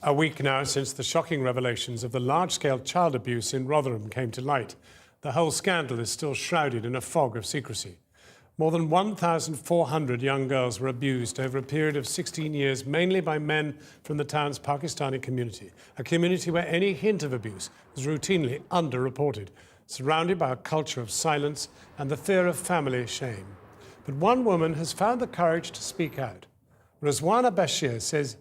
A week now since the shocking revelations of the large-scale child abuse in Rotherham came to light, the whole scandal is still shrouded in a fog of secrecy. More than 1,400 young girls were abused over a period of 16 years, mainly by men from the town's Pakistani community, a community where any hint of abuse is routinely underreported, surrounded by a culture of silence and the fear of family shame. But one woman has found the courage to speak out. Rizwana Bashir says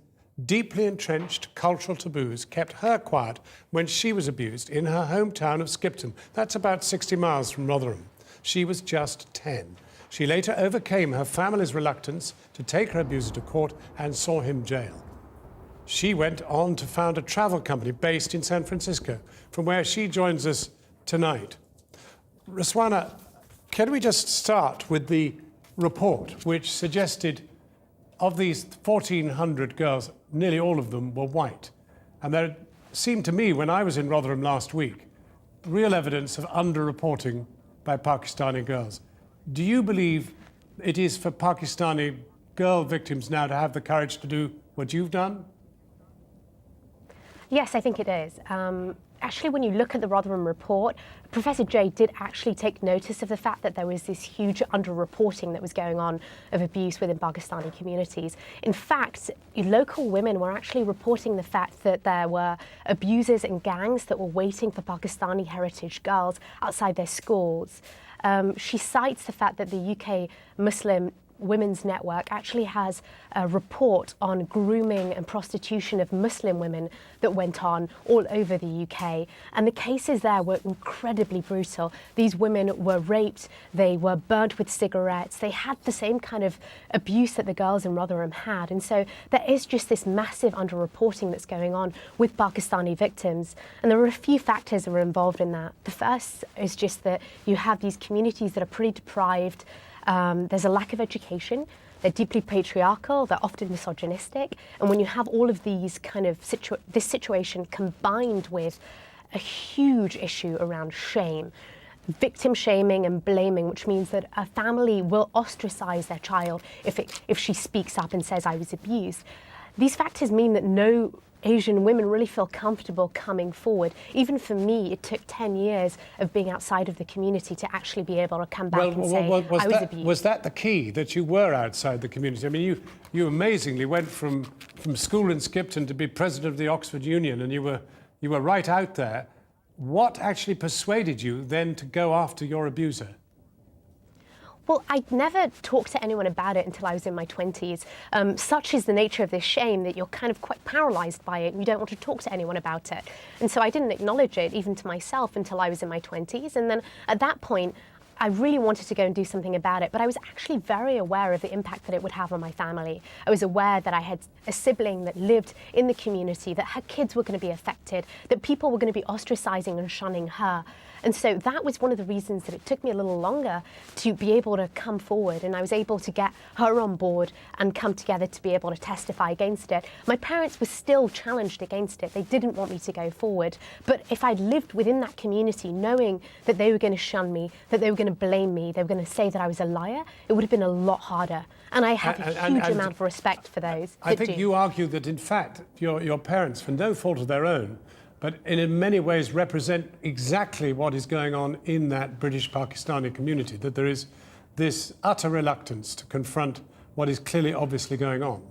deeply entrenched cultural taboos kept her quiet when she was abused in her hometown of Skipton. That's about 60 miles from Rotherham. She was just 10. She later overcame her family's reluctance to take her abuser to court and saw him jailed. She went on to found a travel company based in San Francisco, from where she joins us tonight. Rizwana, can we just start with the report which suggested of these 1,400 girls, nearly all of them were white. And there seemed to me, when I was in Rotherham last week, real evidence of underreporting by Pakistani girls. Do you believe it is for Pakistani girl victims now to have the courage to do what you've done? Yes, I think it is. Actually, when you look at the Rotherham report, Professor Jay did actually take notice of the fact that there was this huge underreporting that was going on of abuse within Pakistani communities. In fact, local women were actually reporting the fact that there were abusers and gangs that were waiting for Pakistani heritage girls outside their schools. She cites the fact that the UK Muslim Women's Network actually has a report on grooming and prostitution of Muslim women that went on all over the UK. And the cases there were incredibly brutal. These women were raped, they were burnt with cigarettes, they had the same kind of abuse that the girls in Rotherham had. And so there is just this massive underreporting that's going on with Pakistani victims. And there are a few factors that are involved in that. The first is just that you have these communities that are pretty deprived. There's a lack of education, they're deeply patriarchal, they're often misogynistic, and when you have all of these kind of this situation combined with a huge issue around shame, victim shaming and blaming, which means that a family will ostracize their child if she speaks up and says, I was abused. These factors mean that no Asian women really feel comfortable coming forward. Even for me, it took 10 years of being outside of the community to actually be able to come back and say, I was abused. Was that the key, that you were outside the community? I mean, you amazingly went from school in Skipton to be president of the Oxford Union, and you were right out there. What actually persuaded you then to go after your abuser? Well, I never talked to anyone about it until I was in my 20s. Such is the nature of this shame that you're kind of quite paralyzed by it and you don't want to talk to anyone about it. And so I didn't acknowledge it even to myself until I was in my 20s. And then at that point, I really wanted to go and do something about it, but I was actually very aware of the impact that it would have on my family. I was aware that I had a sibling that lived in the community, that her kids were going to be affected, that people were going to be ostracizing and shunning her. And so that was one of the reasons that it took me a little longer to be able to come forward, and I was able to get her on board and come together to be able to testify against it. My parents were still challenged against it. They didn't want me to go forward. But if I'd lived within that community, knowing that they were going to shun me, that they were going to blame me, they were going to say that I was a liar, it would have been a lot harder. And I have a huge amount of respect for those. I think you argue that, in fact, your parents, for no fault of their own, but in many ways represent exactly what is going on in that British Pakistani community, that there is this utter reluctance to confront what is clearly, obviously going on.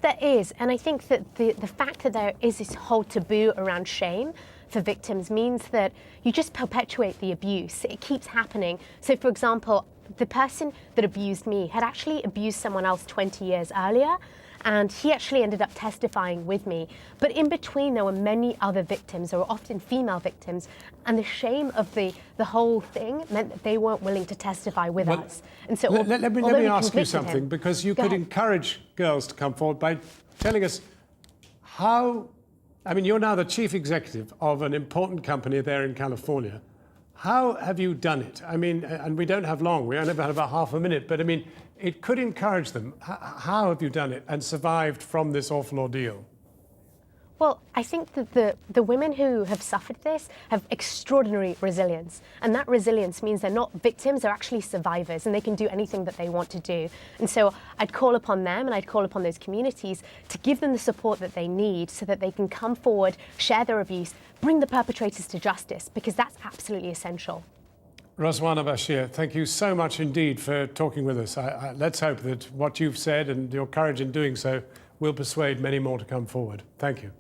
There is, and I think that the fact that there is this whole taboo around shame for victims means that you just perpetuate the abuse. It keeps happening. So, for example, the person that abused me had actually abused someone else 20 years earlier, and he actually ended up testifying with me. But in between, there were many other victims, there were often female victims, and the shame of the whole thing meant that they weren't willing to testify with us. And so, let me ask you something, because you could encourage girls to come forward by telling us how. I mean, you're now the chief executive of an important company there in California. How have you done it? I mean, and we don't have long, we only have about half a minute, but I mean, it could encourage them. How have you done it and survived from this awful ordeal? Well, I think that the women who have suffered this have extraordinary resilience. And that resilience means they're not victims, they're actually survivors, and they can do anything that they want to do. And so I'd call upon them and I'd call upon those communities to give them the support that they need so that they can come forward, share their abuse, bring the perpetrators to justice, because that's absolutely essential. Rozwana Bashir, thank you so much indeed for talking with us. Let's hope that what you've said and your courage in doing so will persuade many more to come forward. Thank you.